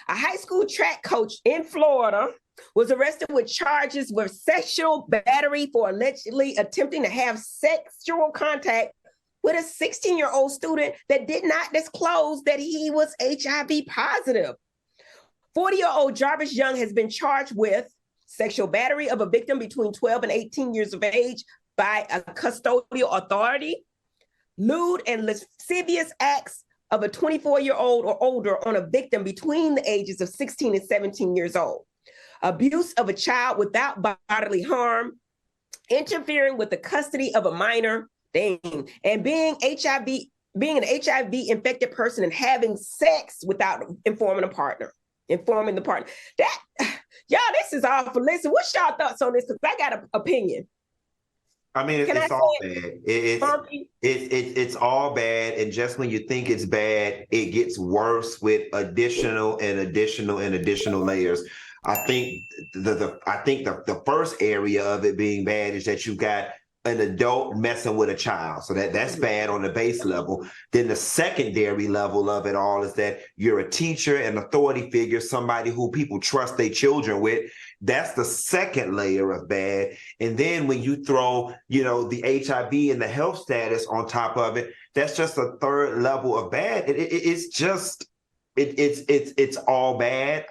A high school track coach in Florida was arrested with charges with sexual battery for allegedly attempting to have sexual contact with a 16-year-old student that did not disclose that he was HIV positive. 40-year-old Jarvis Young has been charged with sexual battery of a victim between 12 and 18 years of age by a custodial authority, lewd and lascivious acts of a 24-year-old or older on a victim between the ages of 16 and 17 years old, abuse of a child without bodily harm, interfering with the custody of a minor, and being an HIV infected person and having sex without informing the partner. That, y'all, this is awful. Listen, what's y'all thoughts on this? Because I got an opinion. I mean, it's all bad. It's all bad, and just when you think it's bad, it gets worse with additional layers. I think the first area of it being bad is that you got an adult messing with a child. So that's bad on the base level. Then the secondary level of it all is that you're a teacher, an authority figure, somebody who people trust their children with. That's the second layer of bad. And then when you throw, the HIV and the health status on top of it, that's just a third level of bad. It's all bad.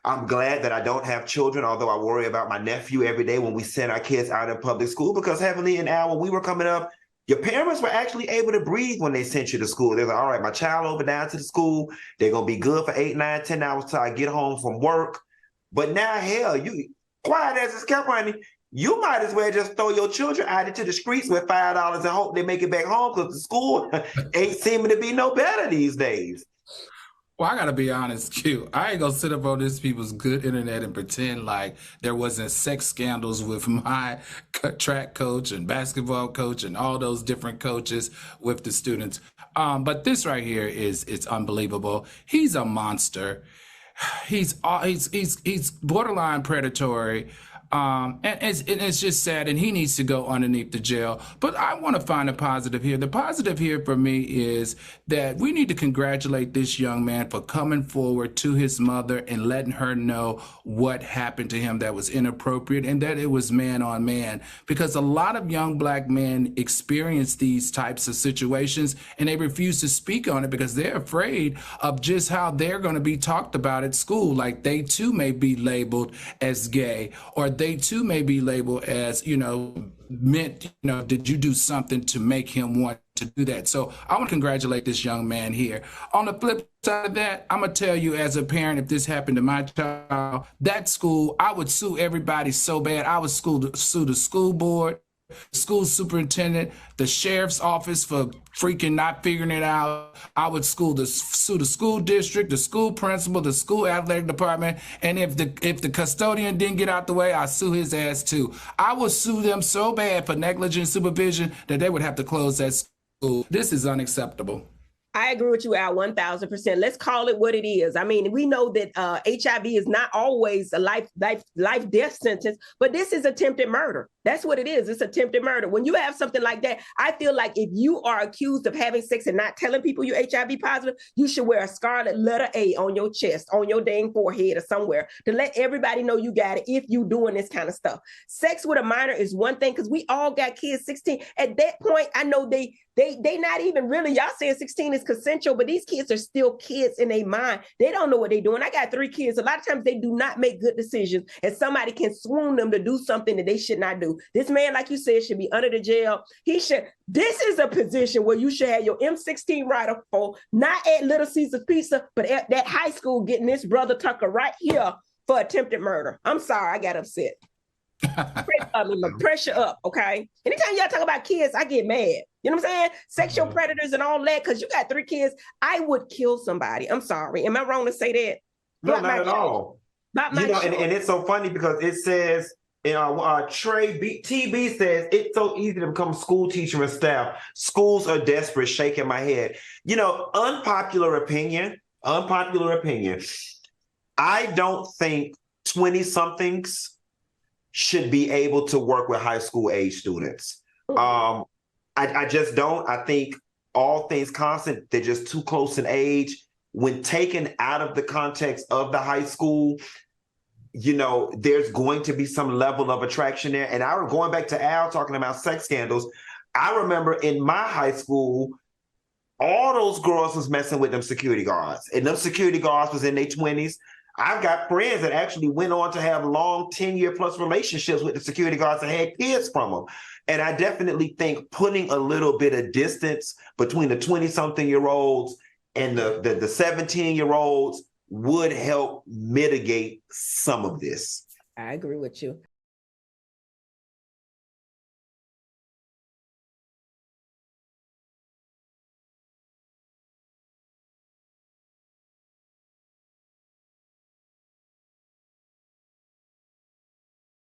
I'm glad that I don't have children, although I worry about my nephew every day when we send our kids out in public school, because Heavenly and Al, when we were coming up, your parents were actually able to breathe when they sent you to school. They're like, all right, my child over down to the school, they're going to be good for 8, 9, 10 hours till I get home from work. But now, hell, you quiet as it's kept, honey. You might as well just throw your children out into the streets with $5 and hope they make it back home, because the school ain't seeming to be no better these days. Well, I got to be honest, Q. I ain't going to sit up on this people's good internet and pretend like there wasn't sex scandals with my track coach and basketball coach and all those different coaches with the students. But this right here it's unbelievable. He's a monster. He's borderline predatory. And it's just sad, and he needs to go underneath the jail. But I want to find a positive here. The positive here for me is that we need to congratulate this young man for coming forward to his mother and letting her know what happened to him that was inappropriate, and that it was man on man. Because a lot of young black men experience these types of situations, and they refuse to speak on it because they're afraid of just how they're going to be talked about at school. Like they too may be labeled as gay, or they too may be labeled as, did you do something to make him want to do that? So I want to congratulate this young man here. On the flip side of that, I'm going to tell you as a parent, if this happened to my child, that school, I would sue everybody so bad. I would sue the school board, school superintendent, the sheriff's office for freaking not figuring it out. I would sue the school district, the school principal, the school athletic department, and if the custodian didn't get out the way, I sue his ass too. I would sue them so bad for negligent supervision that they would have to close that school. This is unacceptable. I agree with you, Al, 1,000%. Let's call it what it is. I mean, we know that HIV is not always a life death sentence, but this is attempted murder. That's what it is. It's attempted murder. When you have something like that, I feel like if you are accused of having sex and not telling people you're HIV positive, you should wear a scarlet letter A on your chest, on your dang forehead or somewhere to let everybody know you got it if you doing this kind of stuff. Sex with a minor is one thing, because we all got kids 16. At that point, I know they not even really, y'all saying 16 is consensual, but these kids are still kids in their mind. They don't know what they're doing. I got 3 kids. A lot of times they do not make good decisions, and somebody can swoon them to do something that they should not do. This man, like you said, should be under the jail. This is a position where you should have your M16 rifle, not at Little Caesar's Pizza, but at that high school getting this brother Tucker right here for attempted murder. I'm sorry, I got upset. Pressure up, okay? Anytime y'all talk about kids, I get mad. You know what I'm saying? Sexual predators and all that, because you got 3 kids. I would kill somebody. I'm sorry. Am I wrong to say that? No, not at all. And it's so funny because it says, Trey TB says, it's so easy to become school teacher and staff. Schools are desperate, shaking my head. Unpopular opinion. I don't think 20-somethings should be able to work with high school age students. I just don't. I think all things constant, they're just too close in age. when taken out of the context of the high school, you know, there's going to be some level of attraction there. And going back to Al talking about sex scandals, I remember in my high school, all those girls was messing with them security guards, and them security guards was in their 20s. I've got friends that actually went on to have long 10-year plus relationships with the security guards and had kids from them. And I definitely think putting a little bit of distance between the 20-something-year-olds and the 17-year-olds would help mitigate some of this. I agree with you.